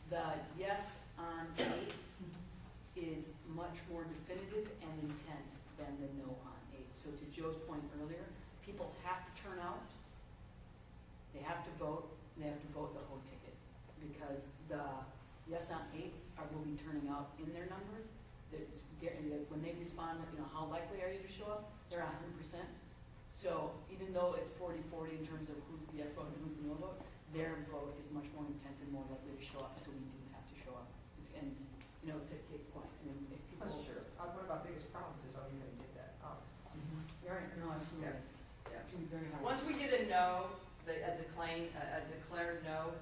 The yes on 8 is much more definitive and intense than the no on 8. So to Joe's point earlier, people have to turn out, they have to vote, and they have to vote the whole ticket. Because the yes on 8 will be turning out in their numbers. When they respond, how likely are you to show up? They're 100%. So even though it's 40-40 in terms of who's the yes vote and who's the no vote, their vote is much more intense and more likely to show up. So we do have to show up. It's to Kate's point. I mean, if people, That's true. One of our biggest problems is, are you going to get that up? Right, no, absolutely. Yeah. It's going to be very hard. Once we get a no, a declared no,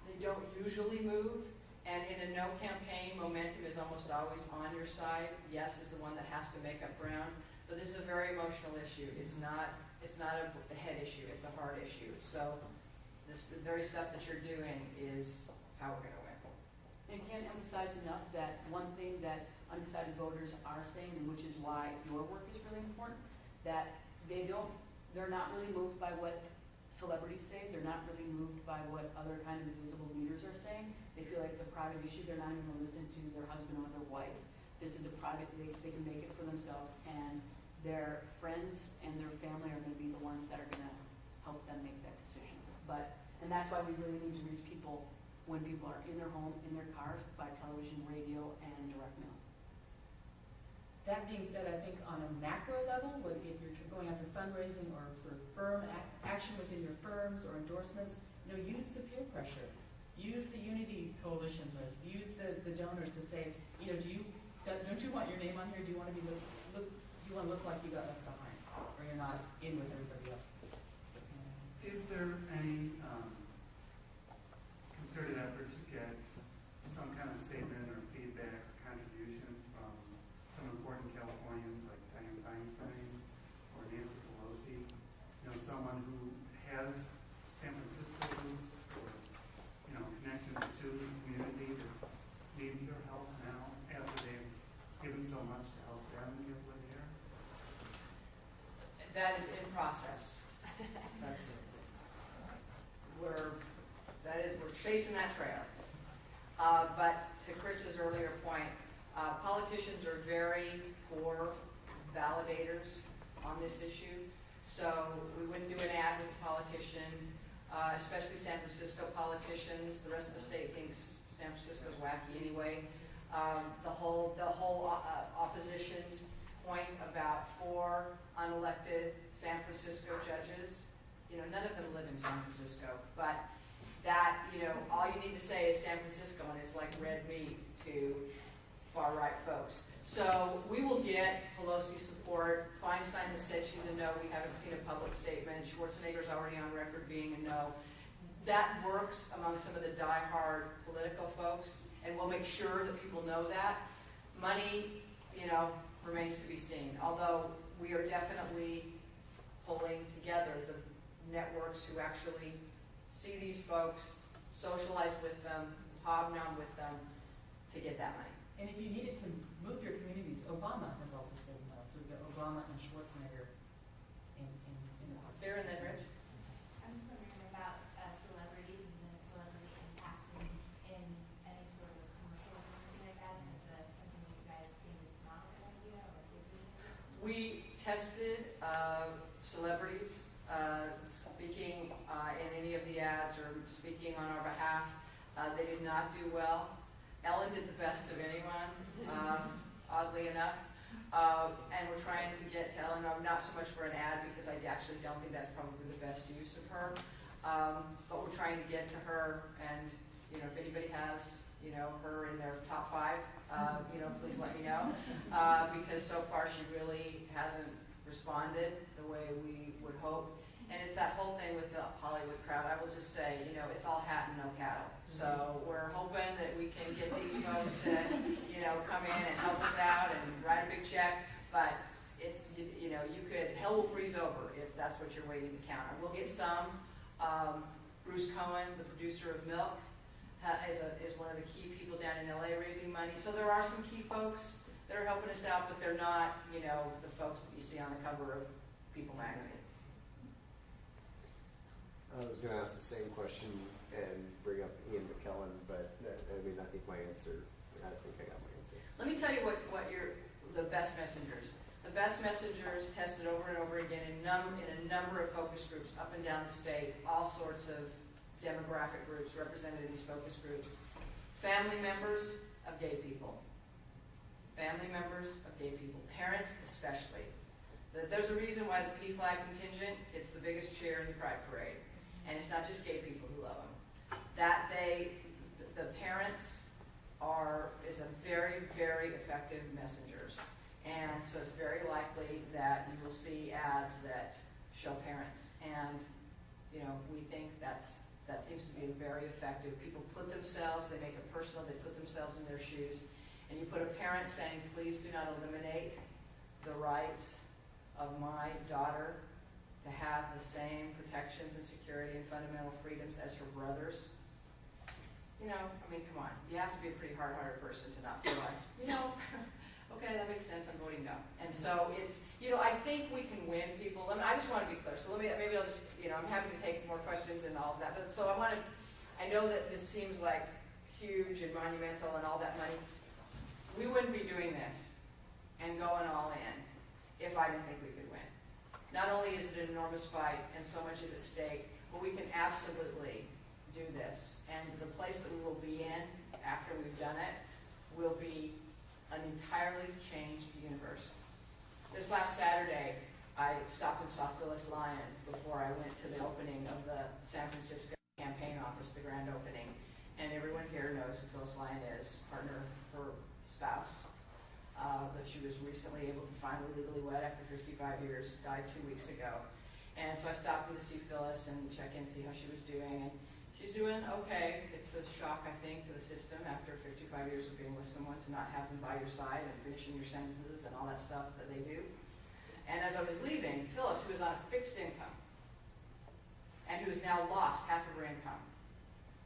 they don't usually move. And in a no campaign, momentum is almost always on your side. Yes is the one that has to make up ground. But this is a very emotional issue. It's not a head issue. It's a heart issue. So the very stuff that you're doing is how we're going to win. And can't emphasize enough that one thing that undecided voters are saying, and which is why your work is really important, that they're not really moved by what celebrities say. They're not really moved by what other kind of invisible leaders are saying. They feel like it's a private issue. They're not even going to listen to their husband or their wife. This is a private, they can make it for themselves, and their friends and their family are going to be the ones that are going to help them make that decision. And that's why we really need to reach people when people are in their home, in their cars, by television, radio, and direct mail. That being said, I think on a macro level, if you're going after fundraising or sort of firm action within your firms or endorsements, use the peer pressure. Use the Unity Coalition list. Use the donors to say, don't you want your name on here? Do you want to look like you got left behind, or you're not in with everybody else? Is there any concerted effort to get some kind of statement or feedback or contribution from some important Californians like Dianne Feinstein or Nancy Pelosi? Someone who has San Francisco roots or connections to the community that needs their help now after they've given so much to help them get where they are? That is in process. We're chasing that trail. But to Chris's earlier point, politicians are very poor validators on this issue. So we wouldn't do an ad with a politician, especially San Francisco politicians. The rest of the state thinks San Francisco's wacky anyway. The whole opposition's point about 4 unelected San Francisco judges, none of them live in San Francisco, but that, all you need to say is San Francisco and it's like red meat to far-right folks. So we will get Pelosi support. Feinstein has said she's a no. We haven't seen a public statement. Schwarzenegger's already on record being a no. That works among some of the die-hard political folks, and we'll make sure that people know that. Money, remains to be seen. Although we are definitely pulling together the networks who actually see these folks, socialize with them, hobnob with them to get that money. And if you needed to move your communities, Obama has also said no. So we've got Obama and Schwarzenegger in the party. Fair and then Rich? I'm just wondering about celebrities and the celebrity impact in any sort of commercial or anything like that. And it's something you guys think is not a good idea or is it? We tested celebrities speaking in any of the ads or speaking on our behalf. They did not do well. Ellen did the best of anyone, oddly enough. And we're trying to get to Ellen, not so much for an ad because I actually don't think that's probably the best use of her. But we're trying to get to her, and if anybody has her in their top 5, please let me know. Because so far she really hasn't responded the way we would hope. And it's that whole thing with the Hollywood crowd. I will just say, it's all hat and no cattle. So we're hoping that we can get these folks to, come in and help us out and write a big check. But it's, hell will freeze over if that's what you're waiting to count on. We'll get some. Bruce Cohen, the producer of Milk, is one of the key people down in LA raising money. So there are some key folks that are helping us out, but they're not, the folks that you see on the cover of People magazine. I was going to ask the same question and bring up Ian McKellen, but think I got my answer. Let me tell you what the best messengers. The best messengers tested over and over again in a number of focus groups up and down the state, all sorts of demographic groups represented in these focus groups. Family members of gay people. Family members of gay people. Parents especially. There's a reason why the P-Flag contingent gets the biggest cheer in the Pride Parade. And it's not just gay people who love them. The parents is a very, very effective messengers. And so it's very likely that you will see ads that show parents. And, you know, we think that seems to be very effective. People put themselves, they make it personal, they put themselves in their shoes. And you put a parent saying, please do not eliminate the rights of my daughter to have the same protections and security and fundamental freedoms as her brothers. You know, I mean, come on. You have to be a pretty hard-hearted person to not feel like, you know, okay, that makes sense, I'm voting no. And so it's, you know, I think we can win people. I just want to be clear. So maybe I'll just, you know, I'm happy to take more questions and all of that. But so I know that this seems like huge and monumental and all that money. We wouldn't be doing this and going all in if I didn't think we could win. Not only is it an enormous fight and so much is at stake, but we can absolutely do this. And the place that we will be in after we've done it will be an entirely changed universe. This last Saturday, I stopped and saw Phyllis Lyon before I went to the opening of the San Francisco campaign office, the grand opening. And everyone here knows who Phyllis Lyon is, partner, her spouse, that she was recently able to finally legally wed after 55 years, died 2 weeks ago. And so I stopped in to see Phyllis and check in, see how she was doing. And she's doing okay. It's a shock, I think, to the system after 55 years of being with someone to not have them by your side and finishing your sentences and all that stuff that they do. And as I was leaving, Phyllis, who was on a fixed income and who has now lost half of her income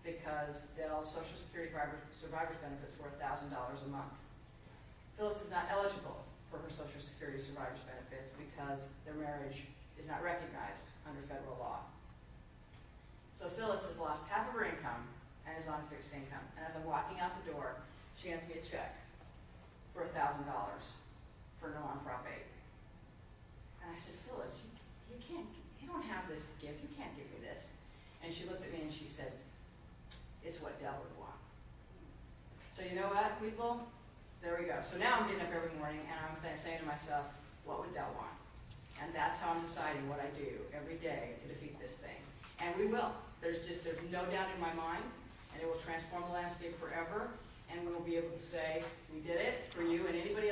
because Dell's Social Security survivor's benefits were $1,000 a month. Phyllis is not eligible for her Social Security survivor's benefits because their marriage is not recognized under federal law. So Phyllis has lost half of her income and is on fixed income. And as I'm walking out the door, she hands me a check for $1,000 for no on Prop 8. And I said, Phyllis, you don't have this to give. You can't give me this. And she looked at me and she said, it's what Dell would want. So you know what, people? There we go. So now I'm getting up every morning and I'm saying to myself, what would Dell want? And that's how I'm deciding what I do every day to defeat this thing. And we will. There's no doubt in my mind, and it will transform the landscape forever. And we will be able to say, we did it for you and anybody